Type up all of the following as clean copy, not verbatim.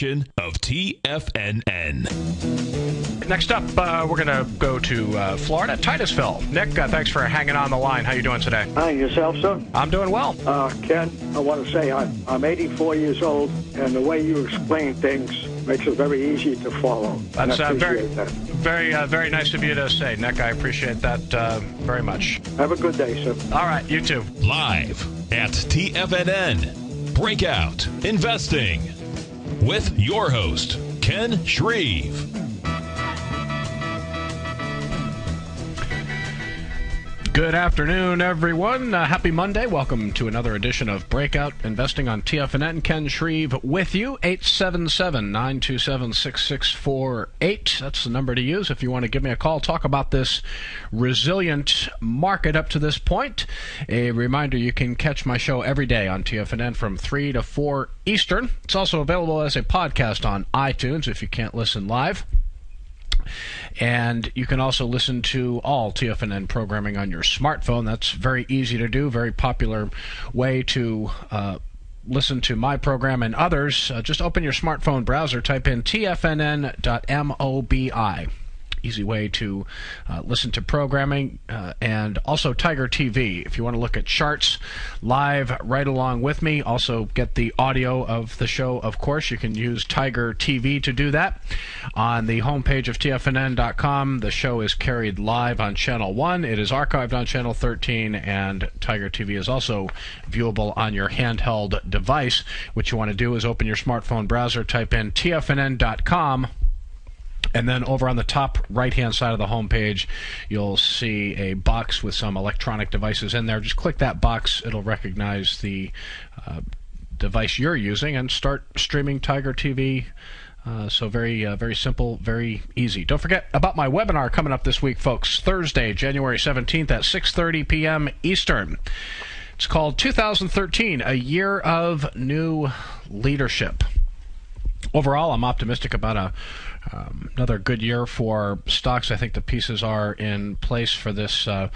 edition of TFNN. Next up, we're going to go to Florida, Titusville. Nick, thanks for hanging on the line. How you doing today? Hi, yourself, sir? I'm doing well. Ken, I want to say I'm 84 years old, and the way you explain things makes it very easy to follow. That's very nice of you to say, Nick. I appreciate that very much. Have a good day, sir. All right, you too. Live at TFNN, Breakout Investing with your host, Ken Shreve. Good afternoon, everyone. Happy Monday. Welcome to another edition of Breakout Investing on TFNN. Ken Shreve with you, 877-927-6648. That's the number to use if you want to give me a call. Talk about this resilient market up to this point. A reminder, you can catch my show every day on TFNN from 3 to 4 Eastern. It's also available as a podcast on iTunes if you can't listen live. And you can also listen to all TFNN programming on your smartphone. That's very easy to do, very popular way to listen to my program and others. Just open your smartphone browser, type in tfnn.mobi. Easy way to listen to programming, and also Tiger TV. If you want to look at charts live right along with me, also get the audio of the show, of course, you can use Tiger TV to do that. On the homepage of TFNN.com, the show is carried live on Channel 1. It is archived on Channel 13, and Tiger TV is also viewable on your handheld device. What you want to do is open your smartphone browser, type in TFNN.com, and then over on the top right-hand side of the homepage, you'll see a box with some electronic devices in there. Just click that box. It'll recognize the device you're using and start streaming Tiger TV. So very simple, very easy. Don't forget about my webinar coming up this week, folks. Thursday, January 17th at 6:30 p.m. Eastern. It's called 2013, A Year of New Leadership. Overall, I'm optimistic about another good year for stocks. I think the pieces are in place for this, what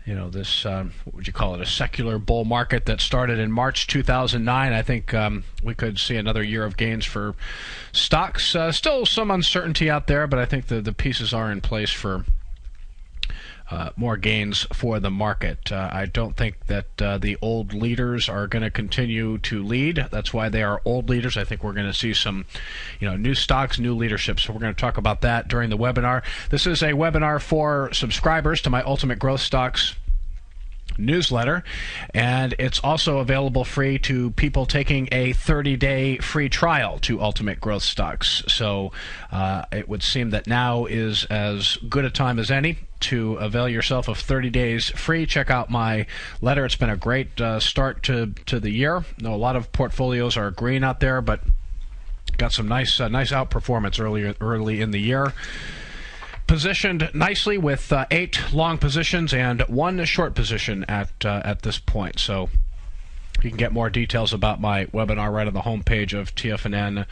would you call it, a secular bull market that started in March 2009. I think we could see another year of gains for stocks. Still some uncertainty out there, but I think the pieces are in place for more gains for the market. I don't think that the old leaders are going to continue to lead. That's why they are old leaders. I think we're going to see some, new stocks, new leadership. So we're going to talk about that during the webinar. This is a webinar for subscribers to my Ultimate Growth Stocks newsletter, and it's also available free to people taking a 30-day free trial to Ultimate Growth Stocks. So it would seem that now is as good a time as any to avail yourself of 30 days free. Check out my letter. It's been a great start to the year. I know a lot of portfolios are green out there, but got some nice outperformance early in the year. Positioned nicely with 8 long positions and 1 short position at this point. So you can get more details about my webinar right on the homepage of TFNN.com.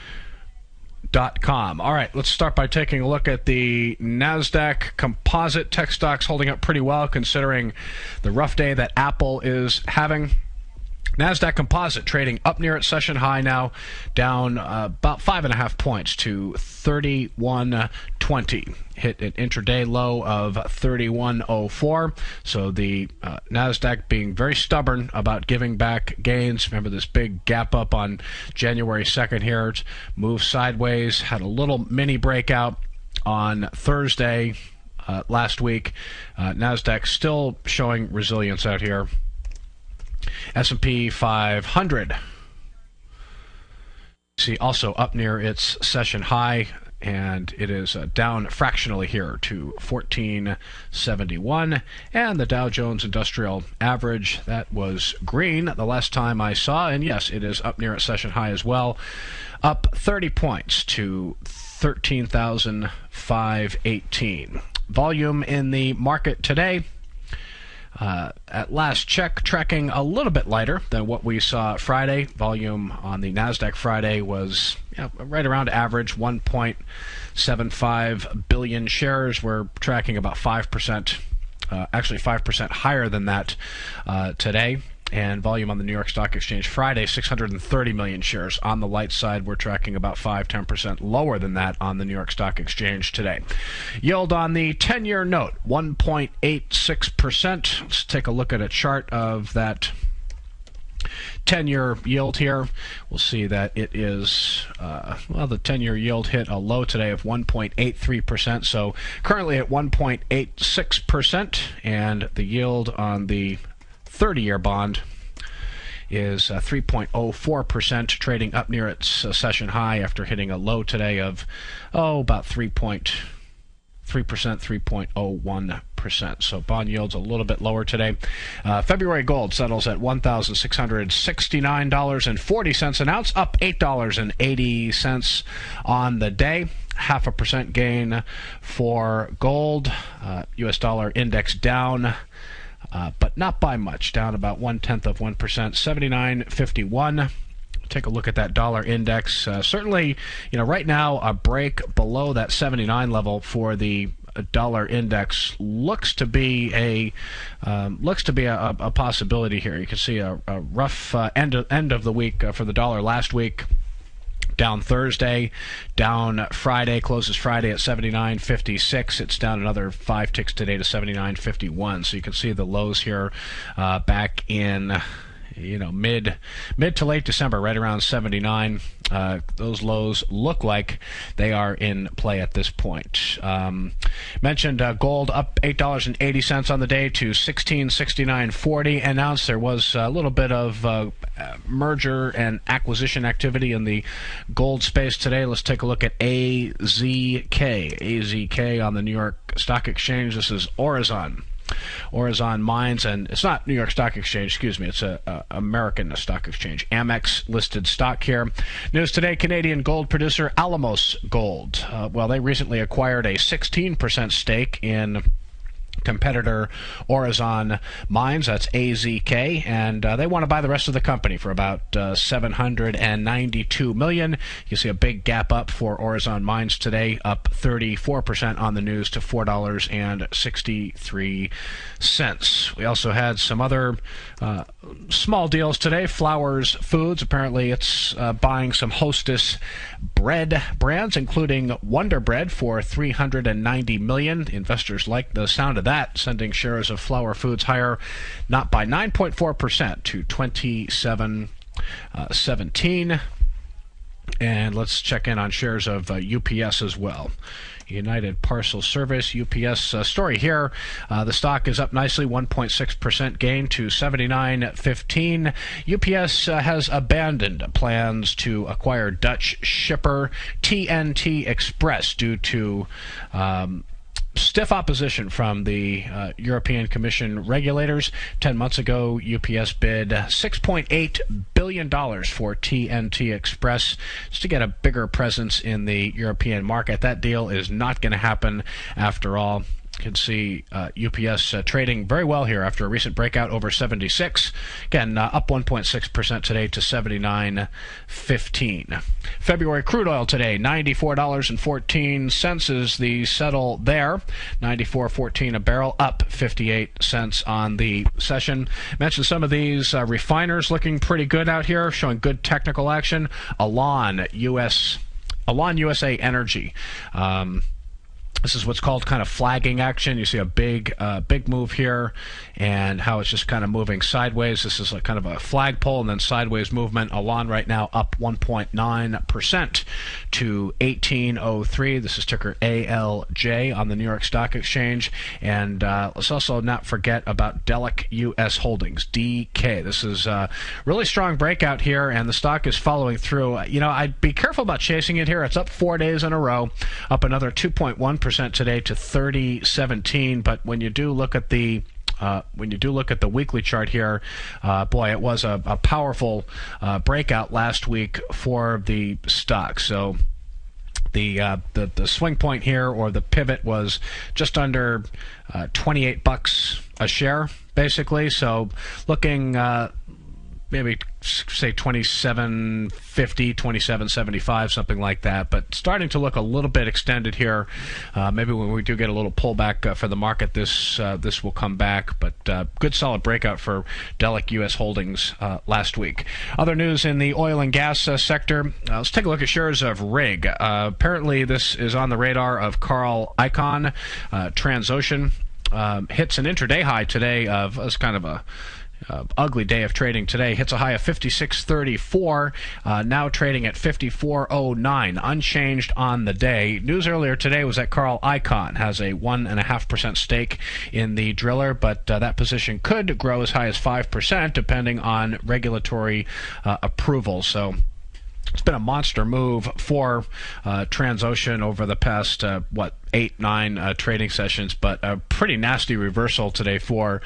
All right, let's start by taking a look at the NASDAQ composite. Tech stocks holding up pretty well considering the rough day that Apple is having. NASDAQ Composite trading up near its session high now, down about 5.5 points to 3120. Hit an intraday low of 3104. So the NASDAQ being very stubborn about giving back gains. Remember this big gap up on January 2nd here. It's moved sideways, had a little mini breakout on Thursday last week. NASDAQ still showing resilience out here. S&P 500, see, also up near its session high, and it is down fractionally here to 1471. And the Dow Jones Industrial Average, that was green the last time I saw, and yes, it is up near its session high as well, up 30 points to 13,518. Volume in the market today, at last check, tracking a little bit lighter than what we saw Friday. Volume on the NASDAQ Friday was right around average, 1.75 billion shares. We're tracking about 5%, actually 5% higher than that today. and volume on the New York Stock Exchange Friday, 630 million shares. On the light side, we're tracking about 5-10% lower than that on the New York Stock Exchange today. Yield on the 10-year note, 1.86%. Let's take a look at a chart of that 10-year yield here. We'll see that it is, the 10-year yield hit a low today of 1.83%, so currently at 1.86%, and the yield on the 30-year bond is 3.04%, trading up near its session high after hitting a low today of, about 3.3%, 3.01%. So bond yields a little bit lower today. February gold settles at $1,669.40 an ounce, up $8.80 on the day. 0.5% gain for gold. U.S. dollar index down, but not by much, down about 0.1%, 79.51. Take a look at that dollar index. Certainly, right now a break below that 79 level for the dollar index looks to be a possibility here. You can see a rough end of the week for the dollar last week. Down Thursday, down Friday, closes Friday at 79.56. It's down another 5 ticks today to 79.51. So you can see the lows here back in mid to late December, right around 79. Those lows look like they are in play at this point. Mentioned gold up $8.80 on the day to $1,669.40 an ounce. There was a little bit of merger and acquisition activity in the gold space today. Let's take a look at AZK. AZK on the New York Stock Exchange. This is Orezon Mines, and it's not New York Stock Exchange, excuse me, it's a American Stock Exchange, Amex listed stock here. News today, Canadian gold producer Alamos Gold. They recently acquired a 16% stake in competitor Orezon Mines, that's AZK, and they want to buy the rest of the company for about $792 million. You see a big gap up for Orezon Mines today, up 34% on the news to $4.63. We also had some other small deals today. Flowers Foods, apparently it's buying some Hostess bread brands, including Wonder Bread for $390 million. Investors like the sound of that, sending shares of Flower Foods higher, not by 9.4% to $27.17. And let's check in on shares of UPS as well. United Parcel Service, UPS story here. The stock is up nicely, 1.6% gain to $79.15. UPS has abandoned plans to acquire Dutch shipper TNT Express due to stiff opposition from the European Commission regulators. 10 months ago, UPS bid $6.8 billion for TNT Express just to get a bigger presence in the European market. That deal is not going to happen after all. You can see UPS trading very well here after a recent breakout over 76. Again, up 1.6% today to 79.15. February crude oil today, $94.14 is the settle there. 94.14 a barrel, up 58 cents on the session. Mentioned some of these refiners looking pretty good out here, showing good technical action. Alon USA Energy. This is what's called kind of flagging action. You see a big move here, and how it's just kind of moving sideways. This is like kind of a flagpole and then sideways movement. Alon right now up 1.9% to 1803. This is ticker ALJ on the New York Stock Exchange. And let's also not forget about Delek US Holdings, DK. This is a really strong breakout here, and the stock is following through. I'd be careful about chasing it here. It's up 4 days in a row, up another 2.1% today to 30.17. But when you do look at the weekly chart here, it was a powerful breakout last week for the stock. So the swing point here, or the pivot, was just under $28 a share, basically. So looking maybe say 27.50, 27.75, something like that. But starting to look a little bit extended here. Maybe when we do get a little pullback for the market, this will come back. But good solid breakout for Delek U.S. Holdings last week. Other news in the oil and gas sector. Let's take a look at shares of RIG. Apparently, this is on the radar of Carl Icahn. Transocean hits an intraday high today of it's kind of a ugly day of trading today. Hits a high of 56.34, now trading at 54.09, unchanged on the day. News earlier today was that Carl Icahn has a 1.5% stake in the driller, but that position could grow as high as 5% depending on regulatory approval. So it's been a monster move for Transocean over the past 8-9 trading sessions, but a pretty nasty reversal today for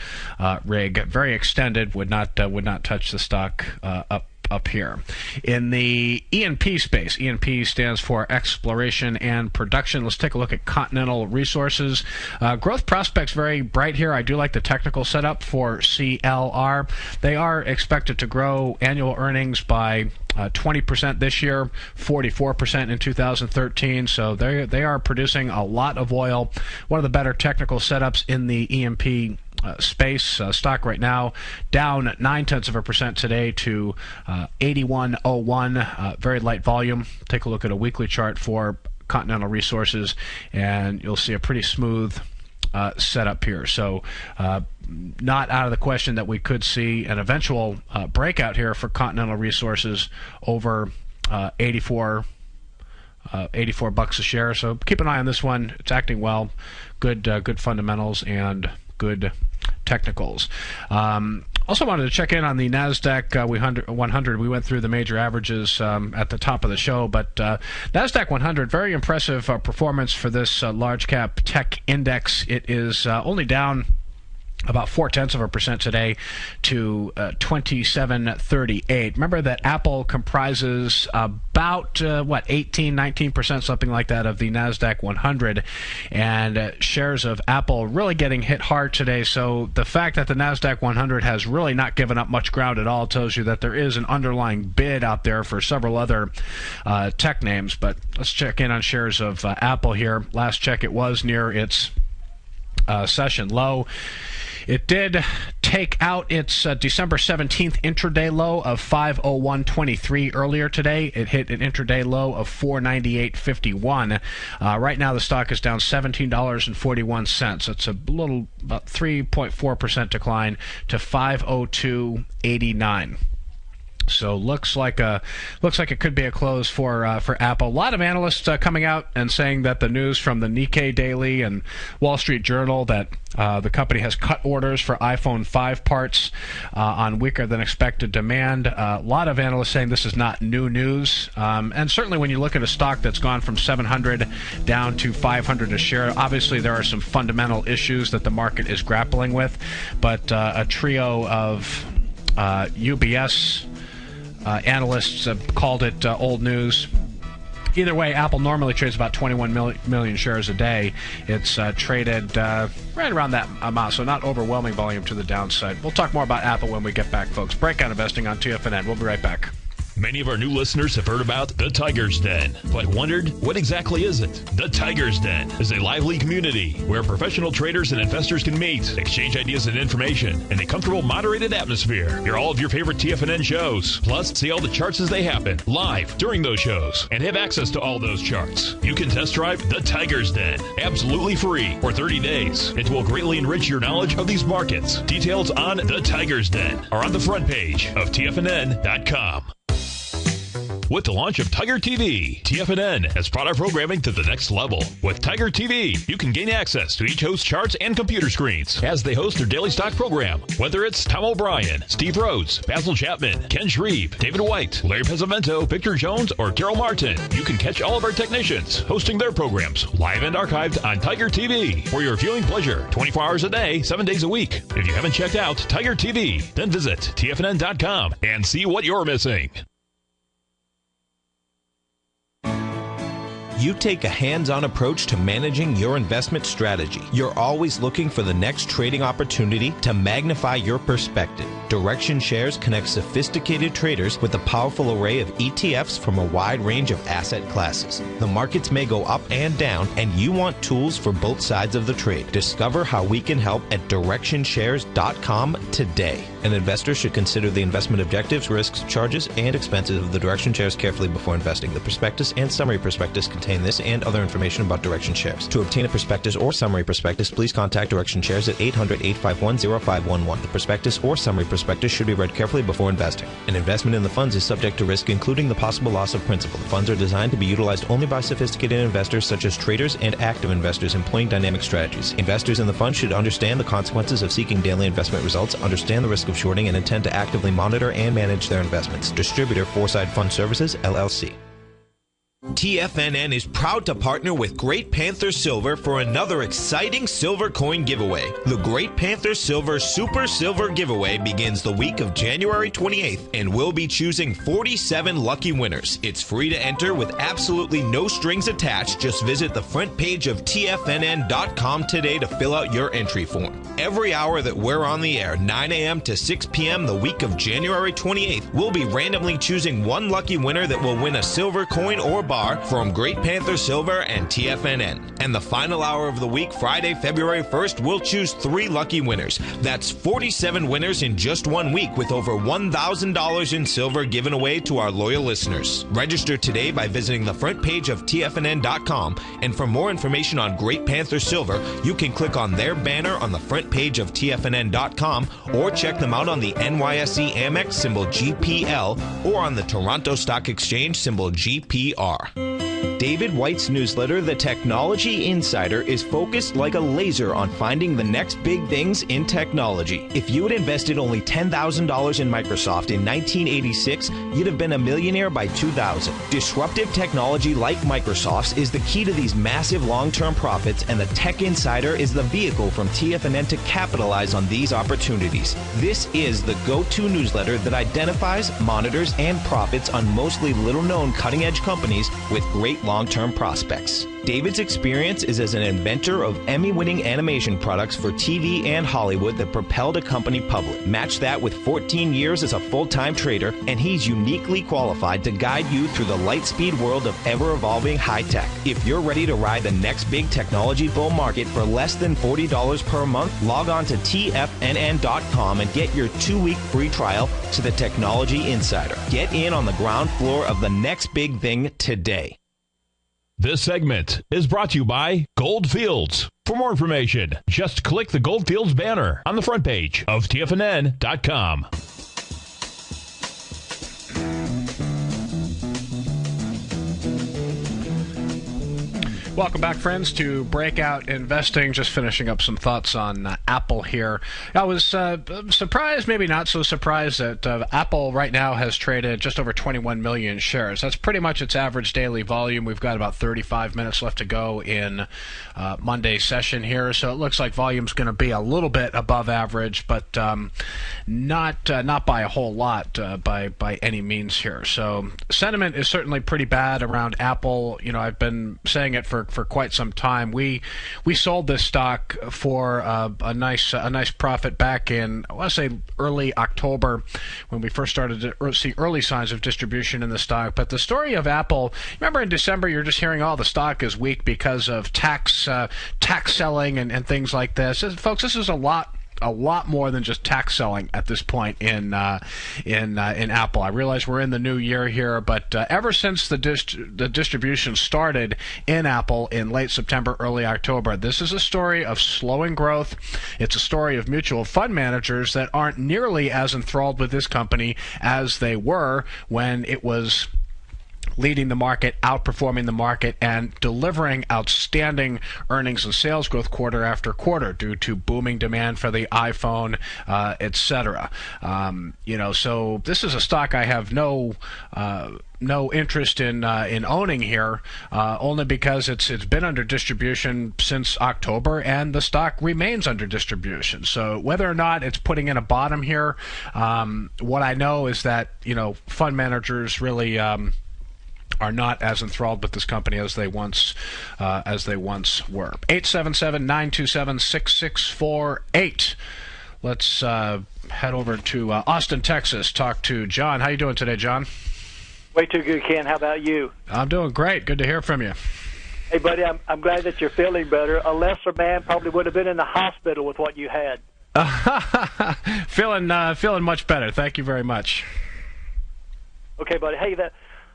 RIG. Very extended, would not touch the stock up here. In the E&P space, E&P stands for exploration and production. Let's take a look at Continental Resources. Growth prospects very bright here. I do like the technical setup for CLR. They are expected to grow annual earnings by 20% this year, 44% in 2013. So they are producing a lot of oil. One of the better technical setups in the E&P space. Stock right now down 0.9% today to 81.01. Very light volume. Take a look at a weekly chart for Continental Resources, and you'll see a pretty smooth setup here. So not out of the question that we could see an eventual breakout here for Continental Resources over 84 bucks a share. So keep an eye on this one. It's acting well. Good fundamentals and good technicals. Also wanted to check in on the NASDAQ 100. We went through the major averages at the top of the show, but NASDAQ 100, very impressive performance for this large cap tech index. It is only down about 0.4% today to 2738. Remember that Apple comprises about 18-19%, something like that, of the NASDAQ 100, and shares of Apple really getting hit hard today. So the fact that the NASDAQ 100 has really not given up much ground at all tells you that there is an underlying bid out there for several other tech names. But let's check in on shares of Apple here. Last check, it was near its session low. It did take out its December 17th intraday low of 501.23 earlier today. It hit an intraday low of 498.51. Right now the stock is down $17.41. It's a little, about 3.4% decline to 502.89. So looks like it could be a close for Apple. A lot of analysts coming out and saying that the news from the Nikkei Daily and Wall Street Journal that the company has cut orders for iPhone 5 parts on weaker than expected demand. A lot of analysts saying this is not new news. And certainly when you look at a stock that's gone from 700 down to 500 a share, obviously there are some fundamental issues that the market is grappling with. But a trio of UBS analysts have called it old news. Either way, Apple normally trades about 21 million shares a day. It's traded right around that amount, so not overwhelming volume to the downside. We'll talk more about Apple when we get back, folks. Breakout Investing on TFNN. We'll be right back. Many of our new listeners have heard about the Tiger's Den, but wondered, what exactly is it? The Tiger's Den is a lively community where professional traders and investors can meet, exchange ideas and information in a comfortable, moderated atmosphere. Hear all of your favorite TFNN shows, plus see all the charts as they happen live during those shows, and have access to all those charts. You can test drive the Tiger's Den absolutely free for 30 days. It will greatly enrich your knowledge of these markets. Details on the Tiger's Den are on the front page of TFNN.com. With the launch of Tiger TV, TFNN has brought our programming to the next level. With Tiger TV, you can gain access to each host's charts and computer screens as they host their daily stock program. Whether it's Tom O'Brien, Steve Rhodes, Basil Chapman, Ken Shreve, David White, Larry Pesavento, Victor Jones, or Carol Martin, you can catch all of our technicians hosting their programs live and archived on Tiger TV for your viewing pleasure 24 hours a day, 7 days a week. If you haven't checked out Tiger TV, then visit TFNN.com and see what you're missing. You take a hands-on approach to managing your investment strategy. You're always looking for the next trading opportunity to magnify your perspective. Direction Shares connects sophisticated traders with a powerful array of ETFs from a wide range of asset classes. The markets may go up and down, and you want tools for both sides of the trade. Discover how we can help at DirectionShares.com today. An investor should consider the investment objectives, risks, charges, and expenses of the Direction Shares carefully before investing. The prospectus and summary prospectus contain this and other information about Direction Shares. To obtain a prospectus or summary prospectus, please contact Direction Shares at 800-851-0511. The prospectus or summary prospectus should be read carefully before investing. An investment in the funds is subject to risk, including the possible loss of principal. The funds are designed to be utilized only by sophisticated investors such as traders and active investors employing dynamic strategies. Investors in the fund should understand the consequences of seeking daily investment results, understand the risk of shorting, and intend to actively monitor and manage their investments. Distributor Foreside Fund Services, LLC. TFNN is proud to partner with Great Panther Silver for another exciting silver coin giveaway. The Great Panther Silver Super Silver Giveaway begins the week of January 28th, and we'll be choosing 47 lucky winners. It's free to enter with absolutely no strings attached. Just visit the front page of TFNN.com today to fill out your entry form. Every hour that we're on the air, 9 a.m. to 6 p.m. the week of January 28th, we'll be randomly choosing one lucky winner that will win a silver coin or bar from Great Panther Silver and TFNN. And the final hour of the week, Friday, February 1st, we'll choose 3 lucky winners. That's 47 winners in just 1 week, with over $1,000 in silver given away to our loyal listeners. Register today by visiting the front page of TFNN.com. And for more information on Great Panther Silver, you can click on their banner on the front page of TFNN.com, or check them out on the NYSE Amex, symbol GPL, or on the Toronto Stock Exchange, symbol GPR. David White's newsletter, The Technology Insider, is focused like a laser on finding the next big things in technology. If you had invested only $10,000 in Microsoft in 1986, you'd have been a millionaire by 2000. Disruptive technology like Microsoft's is the key to these massive long-term profits, and the Tech Insider is the vehicle from TFNN to capitalize on these opportunities. This is the go-to newsletter that identifies, monitors, and profits on mostly little-known cutting-edge companies with great long-term prospects. David's experience is as an inventor of Emmy-winning animation products for TV and Hollywood that propelled a company public. Match that with 14 years as a full-time trader, and he's uniquely qualified to guide you through the light-speed world of ever-evolving high-tech. If you're ready to ride the next big technology bull market for less than $40 per month, log on to TFNN.com and get your 2-week free trial to the Technology Insider. Get in on the ground floor of the next big thing today. This segment is brought to you by Goldfields. For more information, just click the Goldfields banner on the front page of TFNN.com. Welcome back, friends, to Breakout Investing. Just finishing up some thoughts on Apple here. I was surprised, maybe not so surprised, that Apple right now has traded just over 21 million shares. That's pretty much its average daily volume. We've got about 35 minutes left to go in Monday's session here, so it looks like volume's going to be a little bit above average, but not by a whole lot by any means here. So sentiment is certainly pretty bad around Apple. You know, I've been saying it for quite some time. We sold this stock for a nice profit back in, I want to say, early October, when we first started to see early signs of distribution in the stock. But the story of Apple, remember in December you're just hearing, the stock is weak because of tax selling and things like this. Folks, this is a lot more than just tax selling at this point in Apple. I realize we're in the new year here, but ever since the distribution started in Apple in late September, early October, this is a story of slowing growth. It's a story of mutual fund managers that aren't nearly as enthralled with this company as they were when it was leading the market, outperforming the market, and delivering outstanding earnings and sales growth quarter after quarter due to booming demand for the iPhone, etc. So this is a stock I have no interest in owning here, only because it's been under distribution since October, and the stock remains under distribution. So whether or not it's putting in a bottom here, what I know is that fund managers really are not as enthralled with this company as they once were. 877-927-6648. Let's head over to Austin, Texas. Talk to John. How you doing today, John? Way too good, Ken. How about you? I'm doing great. Good to hear from you. Hey, buddy, I'm glad that you're feeling better. A lesser man probably would have been in the hospital with what you had. Feeling much better. Thank you very much. Okay, buddy. Hey,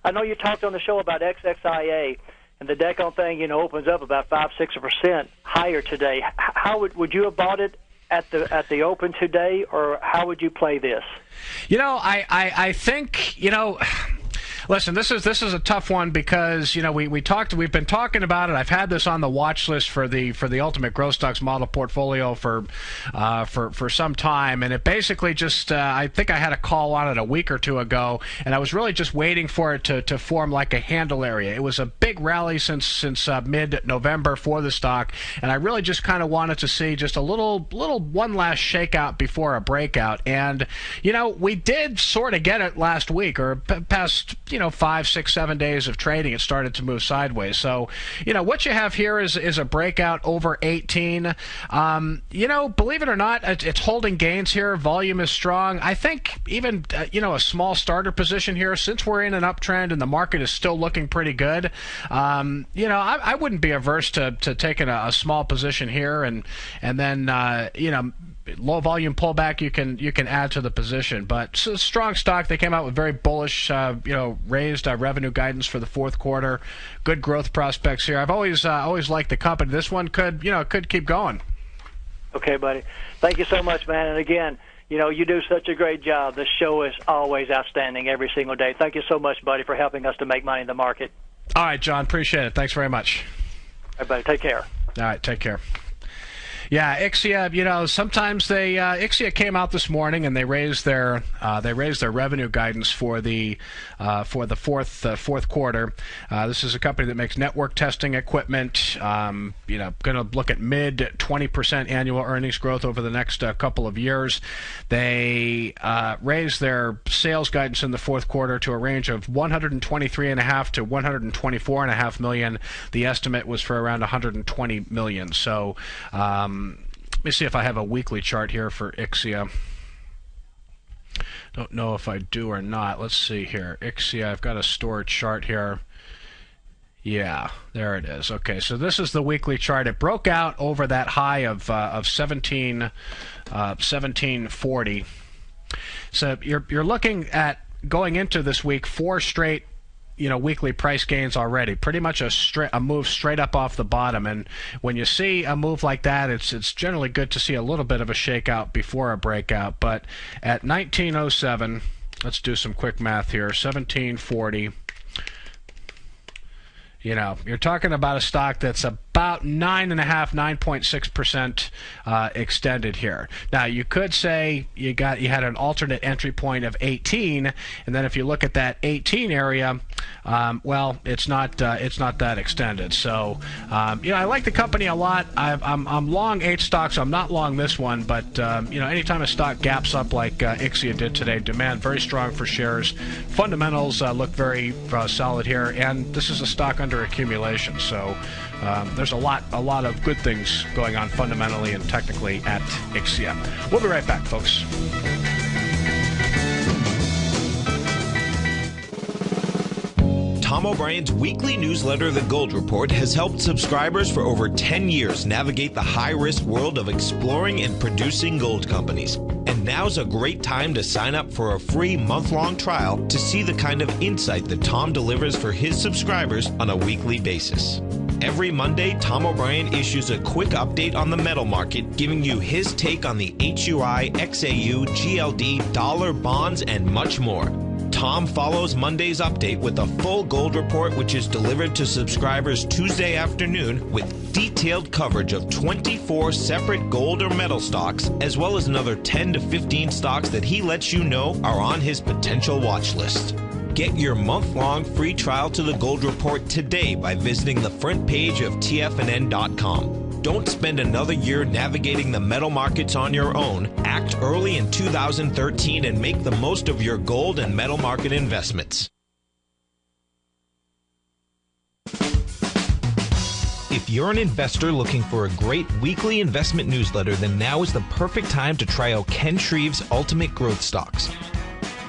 I know you talked on the show about XXIA, and the Decon thing, opens up about 5-6% higher today. How would you have bought it at the open today, or how would you play this? I think, listen, this is a tough one because we've been talking about it. I've had this on the watch list for the Ultimate Growth Stocks model portfolio for some time, and it basically just I think I had a call on it a week or two ago, and I was really just waiting for it to form like a handle area. It was a big rally since mid-November for the stock, and I really just kind of wanted to see just a little one last shakeout before a breakout, and we did sort of get it last week or past 5, 6, 7 days of trading. It started to move sideways. So, what you have here is a breakout over 18. Believe it or not, it's holding gains here. Volume is strong. I think even, a small starter position here, since we're in an uptrend and the market is still looking pretty good, I wouldn't be averse to taking a small position here and then, low volume pullback, you can add to the position. But it's a strong stock. They came out with very bullish, raised revenue guidance for the fourth quarter. Good growth prospects here. I've always liked the company. This one could keep going. Okay, buddy. Thank you so much, man. And again, you do such a great job. The show is always outstanding every single day. Thank you so much, buddy, for helping us to make money in the market. All right, John. Appreciate it. Thanks very much. All right, buddy. Take care. All right. Take care. Yeah, Ixia. Sometimes Ixia came out this morning and they raised their revenue guidance for the fourth quarter. This is a company that makes network testing equipment. Going to look at mid 20% annual earnings growth over the next couple of years. They raised their sales guidance in the fourth quarter to a range of $123.5 to $124.5 million. The estimate was for around $120 million. So. Let me see if I have a weekly chart here for Ixia. Don't know if I do or not. Let's see here. Ixia, I've got a stored chart here. Yeah, there it is. Okay, so this is the weekly chart. It broke out over that high of 1740. So you're looking at going into this week 4 straight weekly price gains already. Pretty much a move straight up off the bottom. And when you see a move like that, it's generally good to see a little bit of a shakeout before a breakout. But at 1907, let's do some quick math here. 1740. You're talking about a stock that's about 9.6% extended here. Now you could say you had an alternate entry point of 18, and then if you look at that 18 area, it's not that extended. So I like the company a lot. I'm long 8 stocks. I'm not long this one, but anytime a stock gaps up like Ixia did today, demand very strong for shares. Fundamentals look very solid here, and this is a stock under accumulation. So there's a lot of good things going on fundamentally and technically at Ixia. We'll be right back, folks. Tom O'Brien's weekly newsletter, The Gold Report, has helped subscribers for over 10 years navigate the high-risk world of exploring and producing gold companies. And now's a great time to sign up for a free month-long trial to see the kind of insight that Tom delivers for his subscribers on a weekly basis. Every Monday, Tom O'Brien issues a quick update on the metal market, giving you his take on the HUI, XAU, GLD, dollar, bonds, and much more. Tom follows Monday's update with a full gold report, which is delivered to subscribers Tuesday afternoon with detailed coverage of 24 separate gold or metal stocks, as well as another 10 to 15 stocks that he lets you know are on his potential watch list. Get your month-long free trial to the Gold Report today by visiting the front page of tfnn.com. Don't spend another year navigating the metal markets on your own. Act early in 2013 and make the most of your gold and metal market investments. If you're an investor looking for a great weekly investment newsletter, then now is the perfect time to try out Ken Shreve's Ultimate Growth Stocks.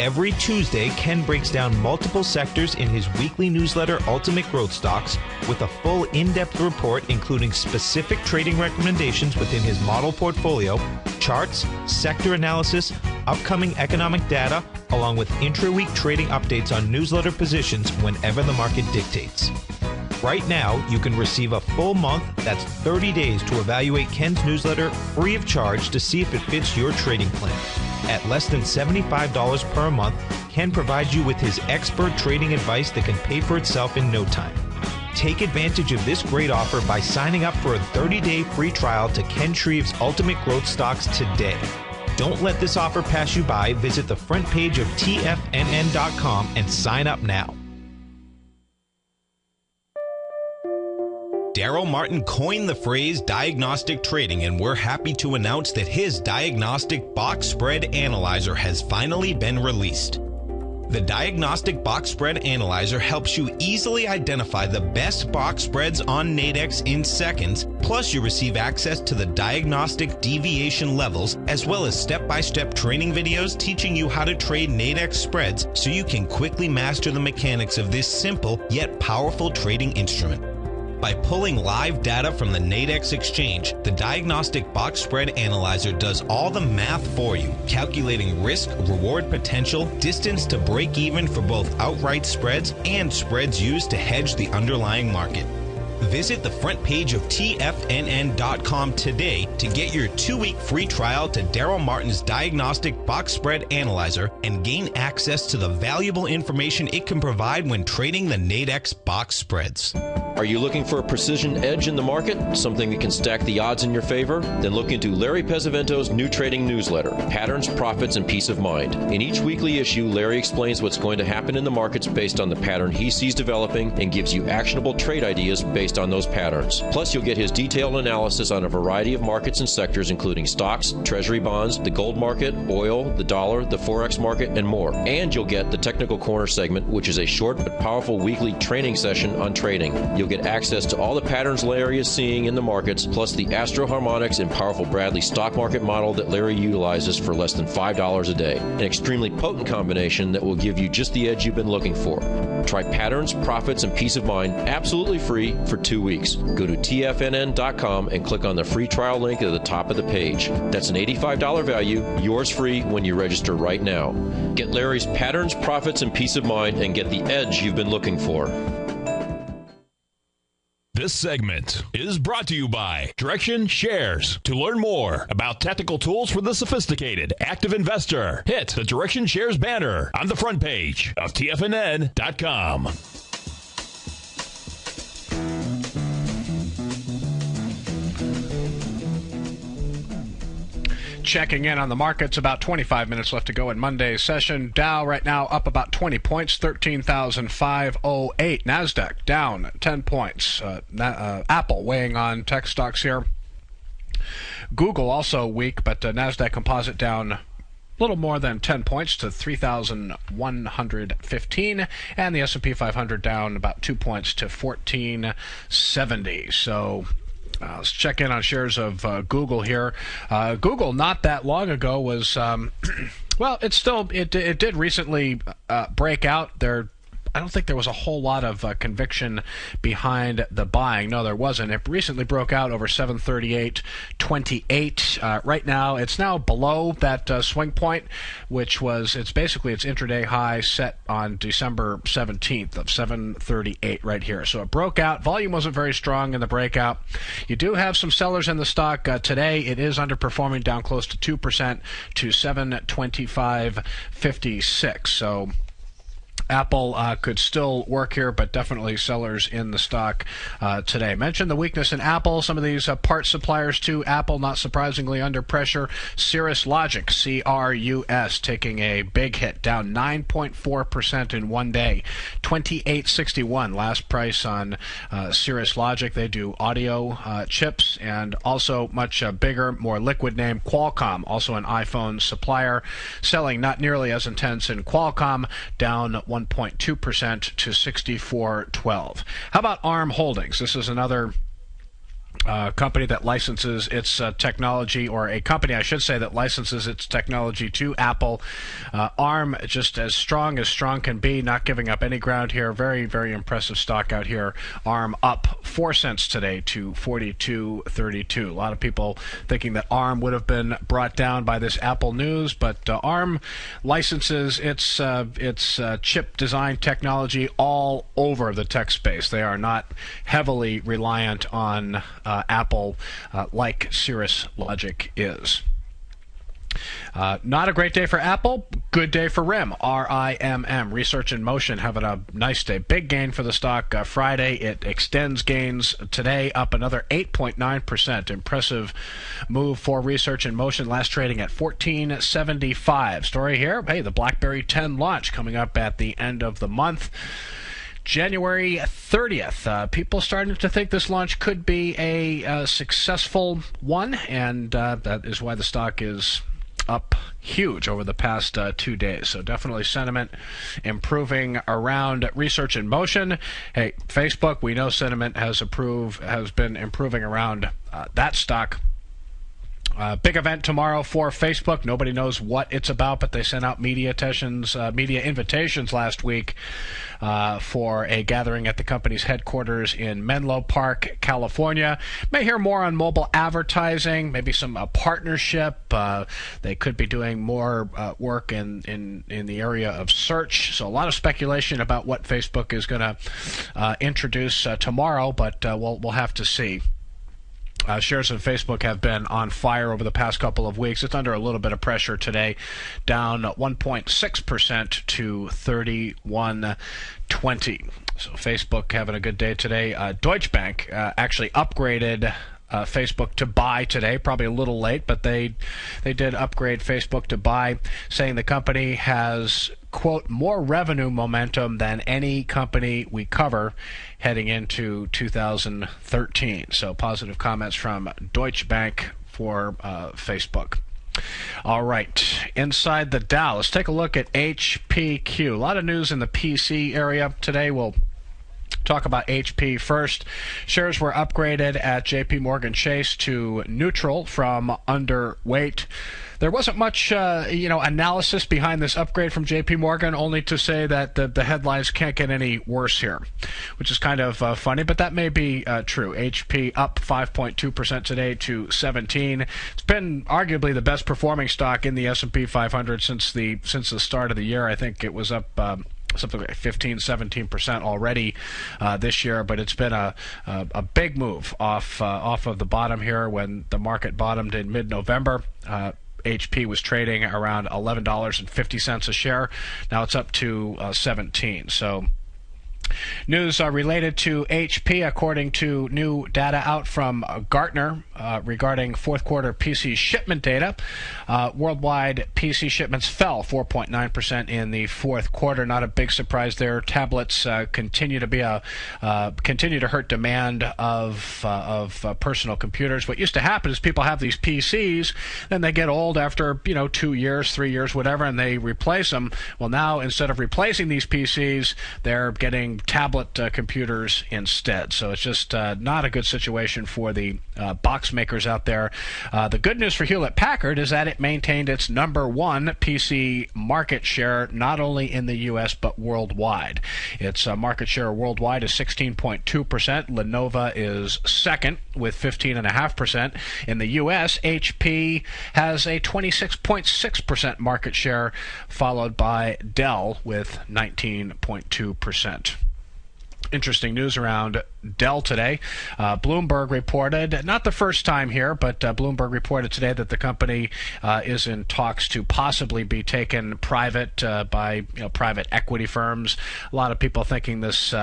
Every Tuesday, Ken breaks down multiple sectors in his weekly newsletter, Ultimate Growth Stocks, with a full in-depth report including specific trading recommendations within his model portfolio, charts, sector analysis, upcoming economic data, along with intra-week trading updates on newsletter positions whenever the market dictates. Right now, you can receive a full month, that's 30 days, to evaluate Ken's newsletter free of charge to see if it fits your trading plan. At less than $75 per month, Ken provides you with his expert trading advice that can pay for itself in no time. Take advantage of this great offer by signing up for a 30-day free trial to Ken Shreve's Ultimate Growth Stocks today. Don't let this offer pass you by. Visit the front page of TFNN.com and sign up now. Daryl Martin coined the phrase diagnostic trading, and we're happy to announce that his diagnostic box spread analyzer has finally been released. The Diagnostic Box Spread Analyzer helps you easily identify the best box spreads on Nadex in seconds, plus you receive access to the diagnostic deviation levels, as well as step-by-step training videos teaching you how to trade Nadex spreads so you can quickly master the mechanics of this simple yet powerful trading instrument. By pulling live data from the Nadex exchange, the Diagnostic Box Spread Analyzer does all the math for you, calculating risk, reward potential, distance to break even for both outright spreads and spreads used to hedge the underlying market. Visit the front page of TFNN.com today to get your 2-week free trial to Daryl Martin's Diagnostic Box Spread Analyzer and gain access to the valuable information it can provide when trading the Nadex box spreads. Are you looking for a precision edge in the market? Something that can stack the odds in your favor? Then look into Larry Pesavento's new trading newsletter, Patterns, Profits, and Peace of Mind. In each weekly issue, Larry explains what's going to happen in the markets based on the pattern he sees developing and gives you actionable trade ideas based on those patterns. Plus, you'll get his detailed analysis on a variety of markets and sectors, including stocks, treasury bonds, the gold market, oil, the dollar, the forex market, and more. And you'll get the Technical Corner segment, which is a short but powerful weekly training session on trading. You'll get access to all the patterns Larry is seeing in the markets, plus the Astro Harmonics and powerful Bradley stock market model that Larry utilizes for less than $5 a day. An extremely potent combination that will give you just the edge you've been looking for. Try Patterns, Profits, and Peace of Mind absolutely free for 2 weeks. Go to TFNN.com and click on the free trial link at the top of the page. That's an $85 value, yours free when you register right now. Get Larry's Patterns, Profits, and Peace of Mind and get the edge you've been looking for. This segment is brought to you by Direction Shares. To learn more about tactical tools for the sophisticated active investor, hit the Direction Shares banner on the front page of TFNN.com. Checking in on the markets, about 25 minutes left to go in Monday's session. Dow right now up about 20 points, 13,508. NASDAQ down 10 points. Apple weighing on tech stocks here. Google also weak, but NASDAQ Composite down a little more than 10 points to 3,115, and the S&P 500 down about 2 points to 1470. So let's check in on shares of Google here. Google not that long ago was, well, it did recently break out. I don't think there was a whole lot of conviction behind the buying. No, there wasn't. It recently broke out over 738.28. Right now, it's now below that swing point, which was its intraday high set on December 17th of 738 right here. So it broke out. Volume wasn't very strong in the breakout. You do have some sellers in the stock today. It is underperforming, down close to 2% to 725.56. So Apple could still work here, but definitely sellers in the stock today. Mentioned the weakness in Apple. Some of these part suppliers to Apple, not surprisingly, under pressure. Cirrus Logic, CRUS, taking a big hit, down 9.4% in 1 day. $28.61 last price on Cirrus Logic. They do audio chips, and also much bigger, more liquid name, Qualcomm, also an iPhone supplier, selling not nearly as intense in Qualcomm, down 1% 1.2% to 64.12. How about ARM Holdings? This is another company that licenses its technology, or a company, I should say, that licenses its technology to Apple. ARM, just as strong can be, not giving up any ground here. Very, very impressive stock out here. ARM up 4 cents today to 42.32. A lot of people thinking that ARM would have been brought down by this Apple news, but ARM licenses its chip design technology all over the tech space. They are not heavily reliant on Apple like Cirrus Logic is. Not a great day for Apple. Good day for RIM. RIMM. Research in Motion having a nice day. Big gain for the stock Friday. It extends gains today, up another 8.9%. Impressive move for Research in Motion. Last trading at $14.75. Story here. Hey, the BlackBerry 10 launch coming up at the end of the month. January 30th. People starting to think this launch could be a successful one, and that is why the stock is up huge over the past 2 days. So definitely sentiment improving around Research in Motion. Hey, Facebook, we know sentiment has been improving around that stock. Big event tomorrow for Facebook. Nobody knows what it's about, but they sent out media invitations last week for a gathering at the company's headquarters in Menlo Park, California. May hear more on mobile advertising, maybe some partnership. They could be doing more work in the area of search. So a lot of speculation about what Facebook is going to introduce tomorrow, but we'll have to see. Shares of Facebook have been on fire over the past couple of weeks. It's under a little bit of pressure today, down 1.6% to 31.20. So Facebook having a good day today. Deutsche Bank actually upgraded Facebook to buy today, probably a little late, but they did upgrade Facebook to buy, saying the company has, quote, more revenue momentum than any company we cover heading into 2013. So positive comments from Deutsche Bank for Facebook. All right, inside the Dow, let's take a look at HPQ. A lot of news in the PC area today. We'll talk about HP first. Shares were upgraded at JP Morgan Chase to neutral from underweight. There wasn't much, analysis behind this upgrade from JP Morgan, only to say that the headlines can't get any worse here, which is kind of funny, but that may be true. HP up 5.2% today to 17. It's been arguably the best performing stock in the S&P 500 since the start of the year. I think it was up something like 15-17% already this year, but it's been a big move off of the bottom here. When the market bottomed in mid-November, HP was trading around $11.50 a share. Now it's up to 17. So news related to HP, according to new data out from Gartner regarding fourth quarter PC shipment data. Worldwide PC shipments fell 4.9% in the fourth quarter. Not a big surprise there. Tablets continue to hurt demand of personal computers. What used to happen is people have these PCs, then they get old after 2 years, 3 years, whatever, and they replace them. Well, now instead of replacing these PCs, they're getting tablet computers instead. So it's just not a good situation for the box makers out there. The good news for Hewlett-Packard is that it maintained its number one PC market share, not only in the U.S. but worldwide. Its market share worldwide is 16.2%. Lenovo is second with 15.5%. In the U.S., HP has a 26.6% market share, followed by Dell with 19.2%. Interesting news around Dell today. Bloomberg reported, not the first time here, but Bloomberg reported today that the company is in talks to possibly be taken private by private equity firms. A lot of people thinking this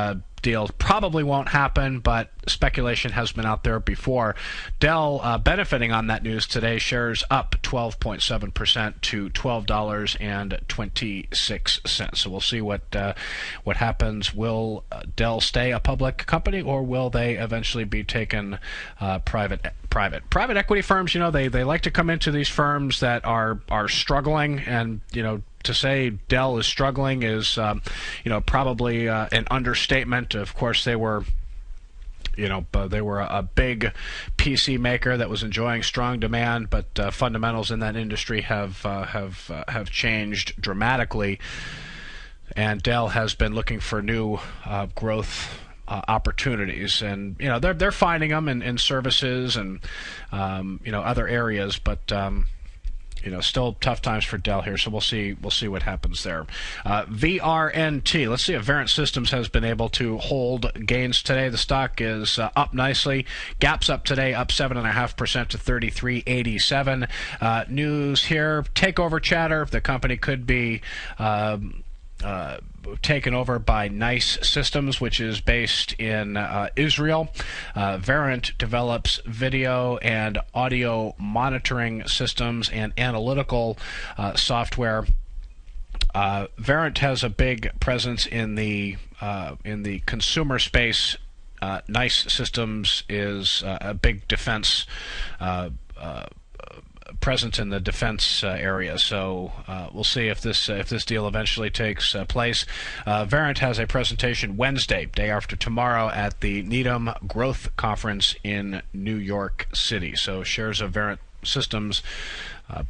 deal probably won't happen, but speculation has been out there before. Dell benefiting on that news today. Shares up 12.7% to $12.26. So we'll see what happens. Will Dell stay a public company, or will they eventually be taken private? Private equity firms, they like to come into these firms that are struggling and to say Dell is struggling is, probably an understatement. Of course, they were a big PC maker that was enjoying strong demand, but fundamentals in that industry have changed dramatically, and Dell has been looking for new growth opportunities, and they're finding them in services and other areas, but still tough times for Dell here, so we'll see what happens there. VRNT, let's see if Verint Systems has been able to hold gains today. The stock is up nicely. Gap's up today, up 7.5% to 33.87. News here, takeover chatter. The company could be taken over by Nice Systems, which is based in Israel. Verint develops video and audio monitoring systems and analytical software. Verint has a big presence in the consumer space. Nice Systems is a big defense presence in the defense area, so we'll see if this deal eventually takes place. Verint has a presentation Wednesday, day after tomorrow, at the Needham Growth Conference in New York City. So shares of Verint Systems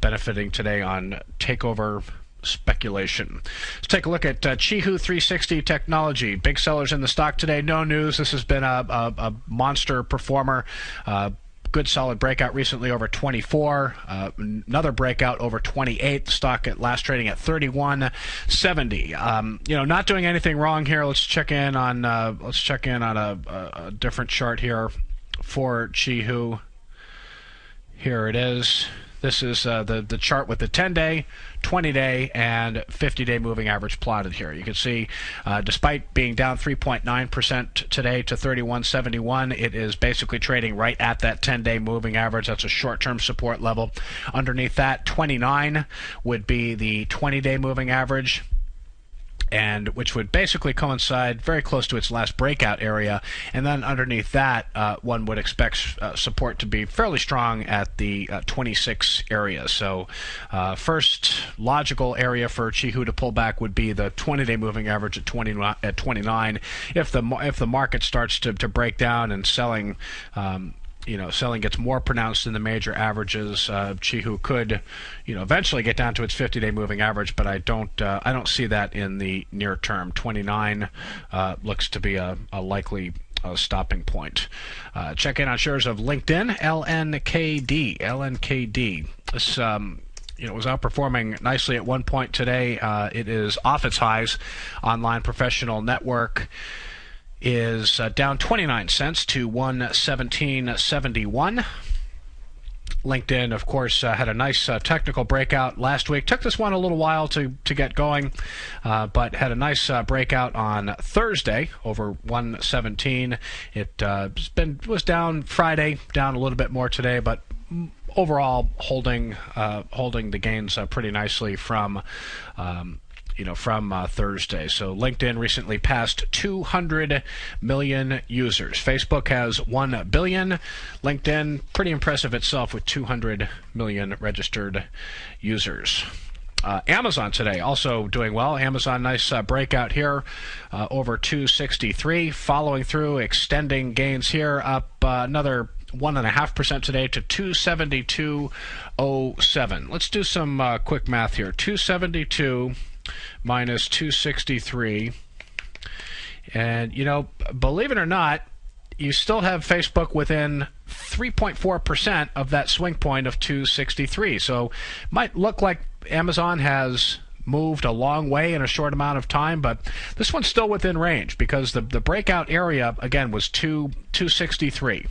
benefiting today on takeover speculation. Let's take a look at Chihu 360 Technology. Big sellers in the stock today. No news. This has been a monster performer. Good solid breakout recently over 24. Another breakout over 28. The stock at last trading at 31.70. Not doing anything wrong here. Let's check in on a different chart here for Chihu. Here it is. This is the chart with the 10-day, 20-day, and 50-day moving average plotted here. You can see, despite being down 3.9% today to 31.71, it is basically trading right at that 10-day moving average. That's a short-term support level. Underneath that, 29 would be the 20-day moving average, and which would basically coincide very close to its last breakout area. And then underneath that, one would expect support to be fairly strong at the 26 area. So first logical area for Chihu to pull back would be the 20-day moving average at 29. If the market starts to break down and selling selling gets more pronounced in the major averages, Chihu could, eventually get down to its 50-day moving average, but I don't see that in the near term. 29 looks to be a likely stopping point. Check in on shares of LinkedIn, LNKD. This was outperforming nicely at one point today. It is off its highs. Online Professional Network is down 29 cents to 117.71. LinkedIn, of course, had a nice technical breakout last week. Took this one a little while to get going, but had a nice breakout on Thursday over 117. It was down Friday, down a little bit more today, but overall holding the gains pretty nicely from Thursday. So LinkedIn recently passed 200 million users. Facebook has 1 billion. LinkedIn, pretty impressive itself with 200 million registered users. Amazon today also doing well. Amazon, nice breakout here over 263. Following through, extending gains here, up another 1.5% today to 272.07. Let's do some quick math here. 272 minus 263, and believe it or not, you still have Facebook within 3.4% of that swing point of 263. So might look like Amazon has moved a long way in a short amount of time, but this one's still within range because the breakout area again was 263.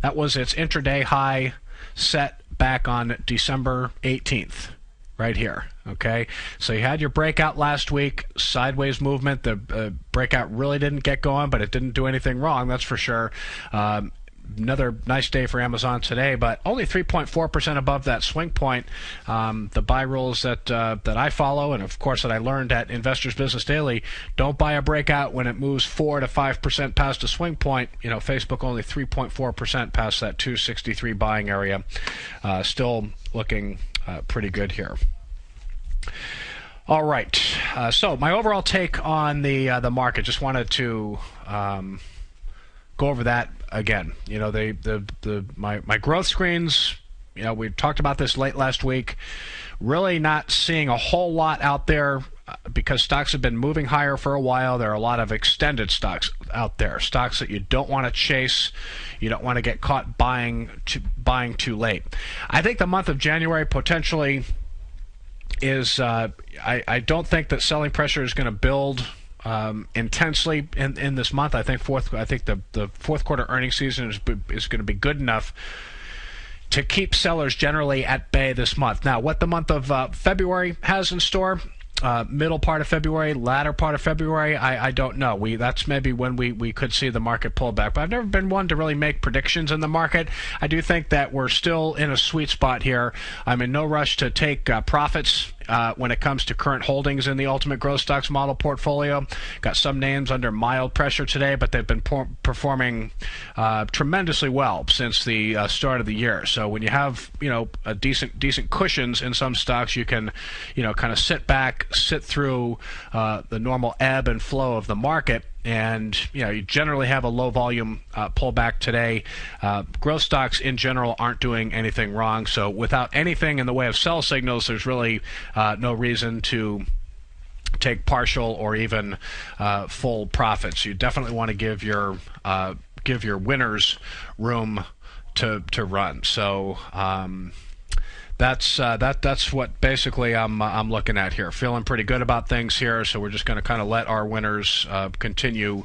That was its intraday high set back on December 18th. Right here, okay? So you had your breakout last week, sideways movement. The breakout really didn't get going, but it didn't do anything wrong, that's for sure. Another nice day for Amazon today, but only 3.4% above that swing point. The buy rules that I follow, and of course that I learned at Investors Business Daily, don't buy a breakout when it moves 4 to 5% past a swing point. Facebook only 3.4% past that 263 buying area. Still looking pretty good here. All right. So my overall take on the market. Just wanted to go over that again. You know, my growth screens. You know, we talked about this late last week. Really not seeing a whole lot out there because stocks have been moving higher for a while. There are a lot of extended stocks out there, stocks that you don't want to chase. You don't want to get caught buying too late. I think the month of January potentially is. I don't think that selling pressure is going to build intensely in this month. I think the fourth quarter earnings season is going to be good enough to keep sellers generally at bay this month. Now, what the month of February has in store, middle part of February, latter part of February, I don't know. That's maybe when we could see the market pull back. But I've never been one to really make predictions in the market. I do think that we're still in a sweet spot here. I'm in no rush to take profits when it comes to current holdings in the Ultimate Growth Stocks model portfolio. Got some names under mild pressure today, but they've been performing tremendously well since the start of the year. So when you have, you know, a decent cushions in some stocks, you can, you know, kind of sit back, sit through the normal ebb and flow of the market. And, you know, you generally have a low volume pullback today. Growth stocks in general aren't doing anything wrong. So without anything in the way of sell signals, there's really no reason to take partial or even full profits. You definitely want to give your winners room to run. So that's what basically I'm looking at here. Feeling pretty good about things here, so we're just going to kind of let our winners continue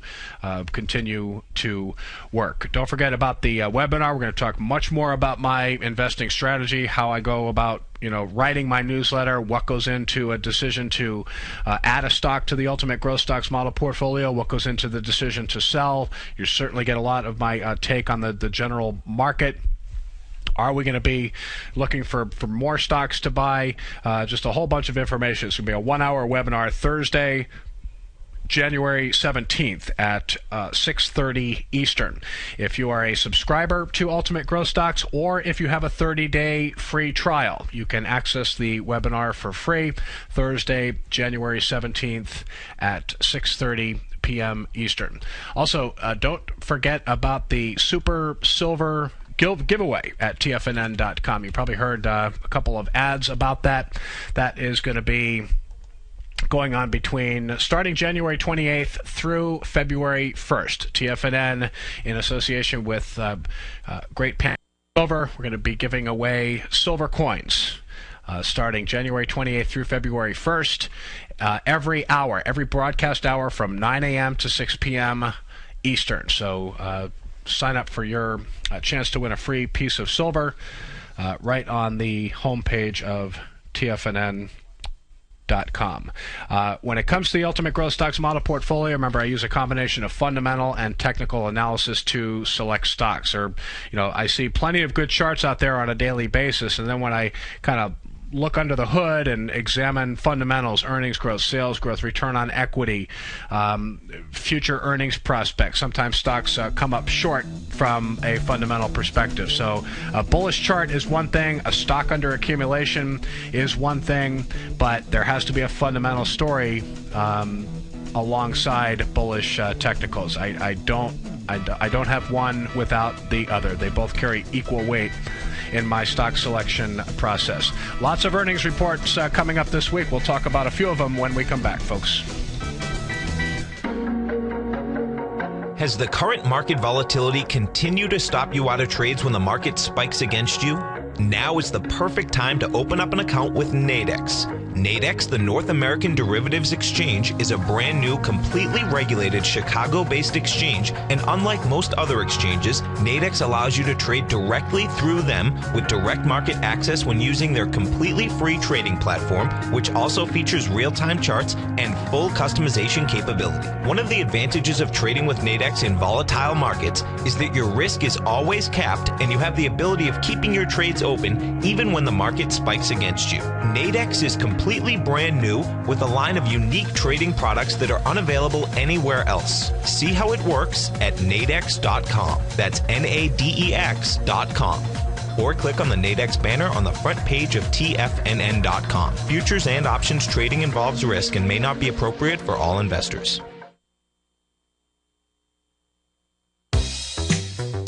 to work. Don't forget about the webinar. We're going to talk much more about my investing strategy, how I go about, you know, writing my newsletter, what goes into a decision to add a stock to the Ultimate Growth Stocks model portfolio, what goes into the decision to sell. You certainly get a lot of my take on the general market. Are we going to be looking for more stocks to buy? Just a whole bunch of information. It's going to be a 1-hour webinar Thursday, January 17th at 6:30 Eastern. If you are a subscriber to Ultimate Growth Stocks, or if you have a 30-day free trial, you can access the webinar for free Thursday, January 17th at 6:30 p.m. Eastern. Also, don't forget about the Super Silver giveaway at tfnn.com. You probably heard a couple of ads about that. That is going to be going on starting January 28th through February 1st. TFNN, in association with Great Pan Silver, we're going to be giving away silver coins starting January 28th through February 1st. Every broadcast hour from 9 a.m. to 6 p.m. Eastern. So sign up for your chance to win a free piece of silver right on the homepage of TFNN.com. When it comes to the Ultimate Growth Stocks model portfolio, remember I use a combination of fundamental and technical analysis to select stocks. I see plenty of good charts out there on a daily basis, and then when I kind of look under the hood and examine fundamentals, earnings growth, sales growth, return on equity, future earnings prospects. Sometimes stocks come up short from a fundamental perspective. So a bullish chart is one thing, a stock under accumulation is one thing, but there has to be a fundamental story alongside bullish technicals. I don't have one without the other. They both carry equal weight in my stock selection process. Lots of earnings reports coming up this week. We'll talk about a few of them when we come back, folks. Has the current market volatility continued to stop you out of trades when the market spikes against you? Now is the perfect time to open up an account with Nadex. Nadex, the North American Derivatives Exchange, is a brand new, completely regulated Chicago-based exchange, and unlike most other exchanges, Nadex allows you to trade directly through them with direct market access when using their completely free trading platform, which also features real-time charts and full customization capability. One of the advantages of trading with Nadex in volatile markets is that your risk is always capped and you have the ability of keeping your trades open even when the market spikes against you. Nadex is completely brand new with a line of unique trading products that are unavailable anywhere else. See how it works at nadex.com. That's Nadex.com. or click on the Nadex banner on the front page of TFNN.com. Futures and options trading involves risk and may not be appropriate for all investors.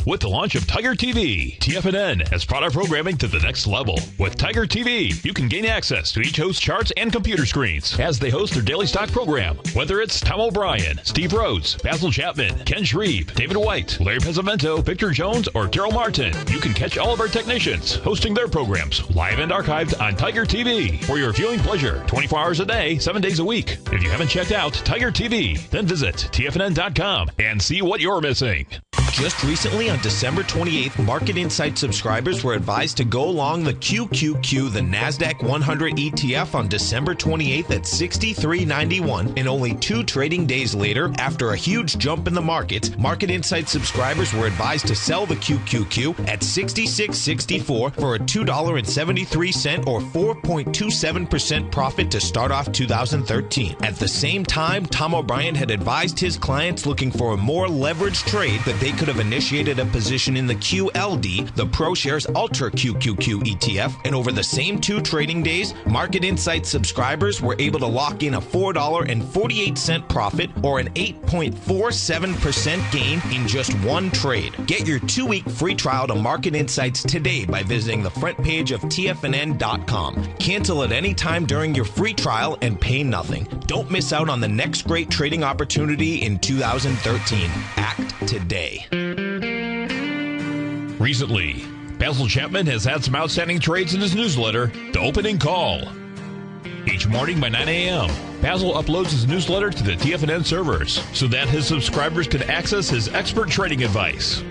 With the launch of Tiger TV, TFNN has brought our programming to the next level. With Tiger TV, you can gain access to each host's charts and computer screens as they host their daily stock program. Whether it's Tom O'Brien, Steve Rhodes, Basil Chapman, Ken Shreve, David White, Larry Pesavento, Victor Jones, or Daryl Martin, you can catch all of our technicians hosting their programs live and archived on Tiger TV for your viewing pleasure 24 hours a day, 7 days a week. If you haven't checked out Tiger TV, then visit TFNN.com and see what you're missing. Just recently, on December 28th, Market Insight subscribers were advised to go long the QQQ, the NASDAQ 100 ETF, on December 28th at $63.91, and only 2 trading days later, after a huge jump in the markets, Market Insight subscribers were advised to sell the QQQ at $66.64 for a $2.73 or 4.27% profit to start off 2013. At the same time, Tom O'Brien had advised his clients looking for a more leveraged trade that they could have initiated a position in the QLD, the ProShares Ultra QQQ ETF, and over the same 2 trading days, Market Insight subscribers were able to lock in a $4.48 profit or an 8.47% gain in just 1 trade. Get your 2-week free trial to Market Insights today by visiting the front page of TFNN.com. Cancel at any time during your free trial and pay nothing. Don't miss out on the next great trading opportunity in 2013. Act today. Recently, Basil Chapman has had some outstanding trades in his newsletter, The Opening Call. Each morning by 9 a.m., Basil uploads his newsletter to the TFNN servers so that his subscribers can access his expert trading advice.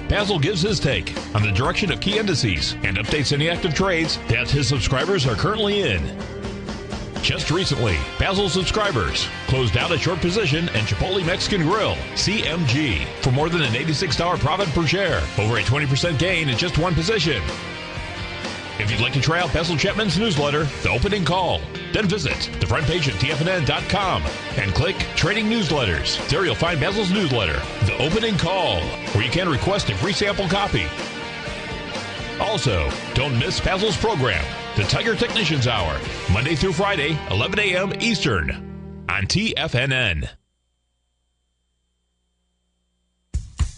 Basil gives his take on the direction of key indices and updates any active trades that his subscribers are currently in. Just recently, Basil subscribers closed out a short position in Chipotle Mexican Grill, CMG, for more than an $86 profit per share, over a 20% gain in just 1 position. If you'd like to try out Basil Chapman's newsletter, The Opening Call, then visit the front page of TFNN.com and click Trading Newsletters. There you'll find Basil's newsletter, The Opening Call, where you can request a free sample copy. Also, don't miss Basil's program, The Tiger Technicians Hour, Monday through Friday, 11 a.m. Eastern, on TFNN.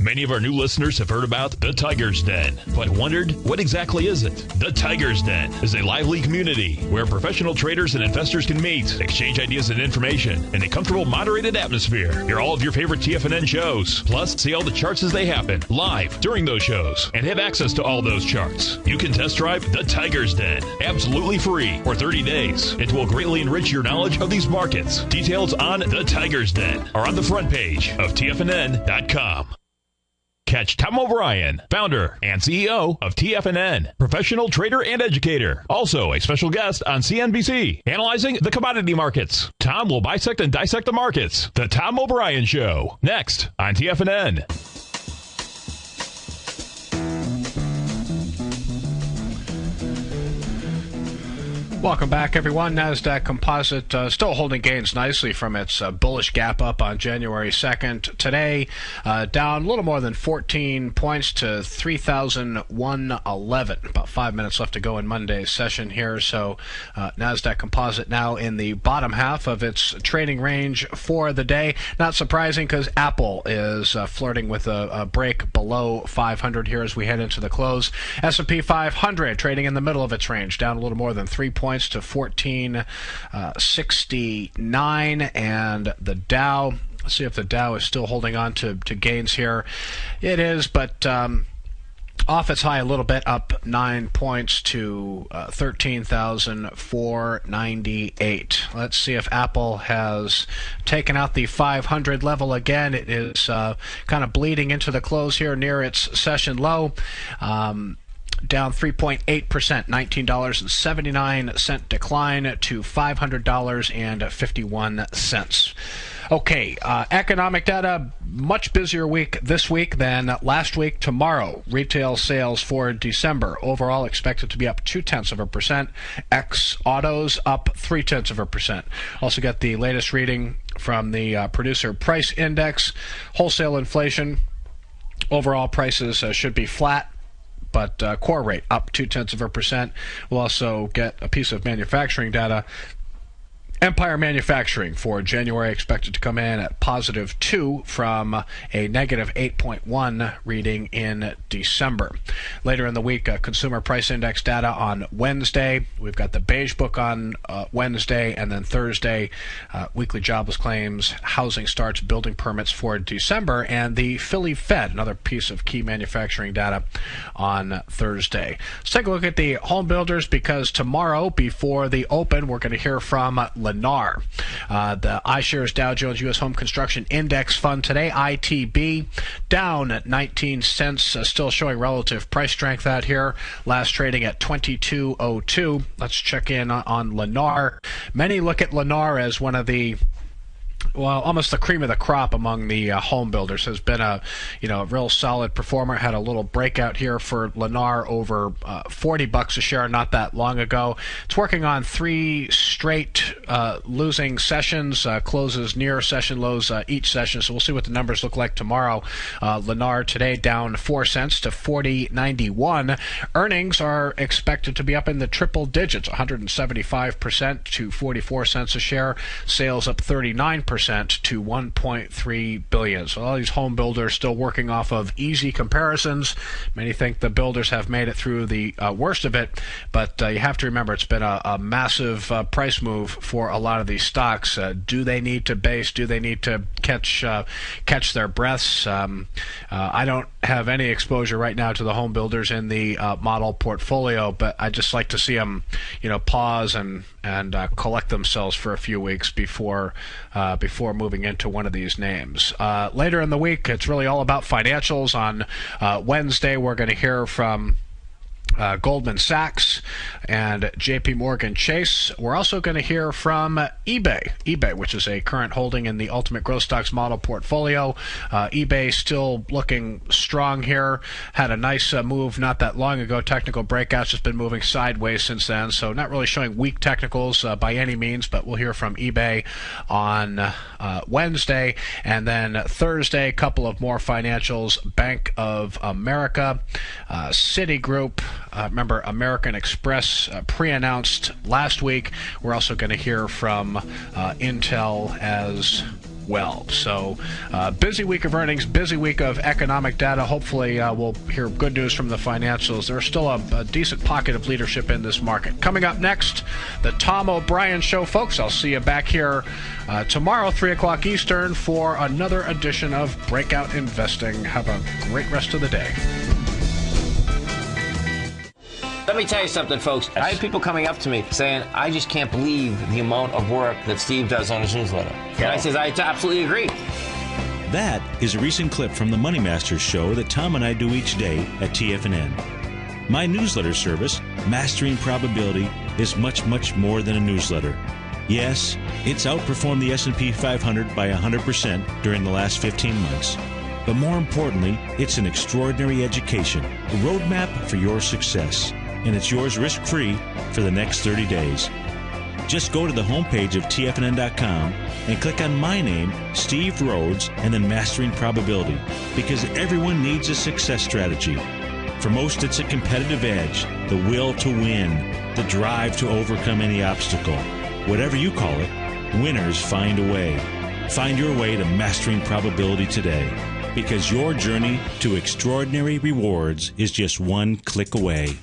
Many of our new listeners have heard about the Tiger's Den, but wondered, what exactly is it? The Tiger's Den is a lively community where professional traders and investors can meet, exchange ideas and information in a comfortable, moderated atmosphere. Hear all of your favorite TFNN shows, plus see all the charts as they happen, live during those shows, and have access to all those charts. You can test drive the Tiger's Den, absolutely free, for 30 days. It will greatly enrich your knowledge of these markets. Details on the Tiger's Den are on the front page of TFNN.com. Catch Tom O'Brien, founder and CEO of TFNN, professional trader and educator. Also a special guest on CNBC, analyzing the commodity markets. Tom will bisect and dissect the markets. The Tom O'Brien Show, next on TFNN. Welcome back, everyone. NASDAQ Composite still holding gains nicely from its bullish gap up on January 2nd. Today, down a little more than 14 points to 3,111. About 5 minutes left to go in Monday's session here. So NASDAQ Composite now in the bottom half of its trading range for the day. Not surprising because Apple is flirting with a break below 500 here as we head into the close. S&P 500 trading in the middle of its range, down a little more than 3 points to 1469, and the Dow, let's see if the Dow is still holding on to gains here. It is, but off its high a little bit, up 9 points to 13,498. Let's see if Apple has taken out the 500 level again. It is kind of bleeding into the close here near its session low. Down 3.8%, $19.79 decline to $500.51. Okay, economic data, much busier week this week than last week. Tomorrow, retail sales for December overall expected to be up 0.2%. Ex-autos up 0.3%. Also got the latest reading from the producer price index. Wholesale inflation, overall prices should be flat. but core rate up 0.2%. We'll also get a piece of manufacturing data. Empire Manufacturing for January expected to come in at +2 from a -8.1 reading in December. Later in the week, Consumer Price Index data on Wednesday. We've got the Beige Book on Wednesday, and then Thursday, weekly jobless claims, housing starts, building permits for December, and the Philly Fed, another piece of key manufacturing data on Thursday. Let's take a look at the home builders, because tomorrow, before the open, we're going to hear from Lennar. The iShares Dow Jones U.S. Home Construction Index Fund today, ITB, down at 19 cents, still showing relative price strength out here. Last trading at 22.02. Let's check in on Lennar. Many look at Lennar as one of the almost the cream of the crop among the home builders. Has been a real solid performer. Had a little breakout here for Lennar over $40 a share not that long ago. It's working on 3 straight losing sessions, closes near session lows each session. So we'll see what the numbers look like tomorrow. Lennar today down 4 cents to $40.91. Earnings are expected to be up in the triple digits, 175% to 44 cents a share. Sales up 39% to $1.3 billion. So all these home builders still working off of easy comparisons. Many think the builders have made it through the worst of it, but you have to remember it's been a massive price move for a lot of these stocks. Do they need to base? Do they need to catch their breaths? I don't have any exposure right now to the home builders in the model portfolio, but I just like to see them, pause and collect themselves for a few weeks before moving into one of these names. Later in the week, it's really all about financials. On Wednesday, we're going to hear from Goldman Sachs and JP Morgan Chase. We're also going to hear from eBay, which is a current holding in the Ultimate Growth Stocks model portfolio. eBay still looking strong here. Had a nice move not that long ago. Technical breakouts, just been moving sideways since then, so not really showing weak technicals by any means, but we'll hear from eBay on Wednesday. And then Thursday, a couple of more financials. Bank of America, Citigroup, remember American Express pre-announced last week. We're also going to hear from Intel as well. So busy week of earnings, busy week of economic data. Hopefully we'll hear good news from the financials. There's still a decent pocket of leadership in this market. Coming up next, the Tom O'Brien Show, folks. I'll see you back here tomorrow, 3 o'clock Eastern, for another edition of Breakout Investing. Have a great rest of the day. Let me tell you something, folks. I have people coming up to me saying, I just can't believe the amount of work that Steve does on his newsletter. And I says, I absolutely agree. That is a recent clip from the Money Masters show that Tom and I do each day at TFNN. My newsletter service, Mastering Probability, is much, much more than a newsletter. Yes, it's outperformed the S&P 500 by 100% during the last 15 months. But more importantly, it's an extraordinary education, a roadmap for your success. And it's yours risk-free for the next 30 days. Just go to the homepage of TFNN.com and click on my name, Steve Rhodes, and then Mastering Probability, because everyone needs a success strategy. For most, it's a competitive edge, the will to win, the drive to overcome any obstacle. Whatever you call it, winners find a way. Find your way to Mastering Probability today, because your journey to extraordinary rewards is just one click away.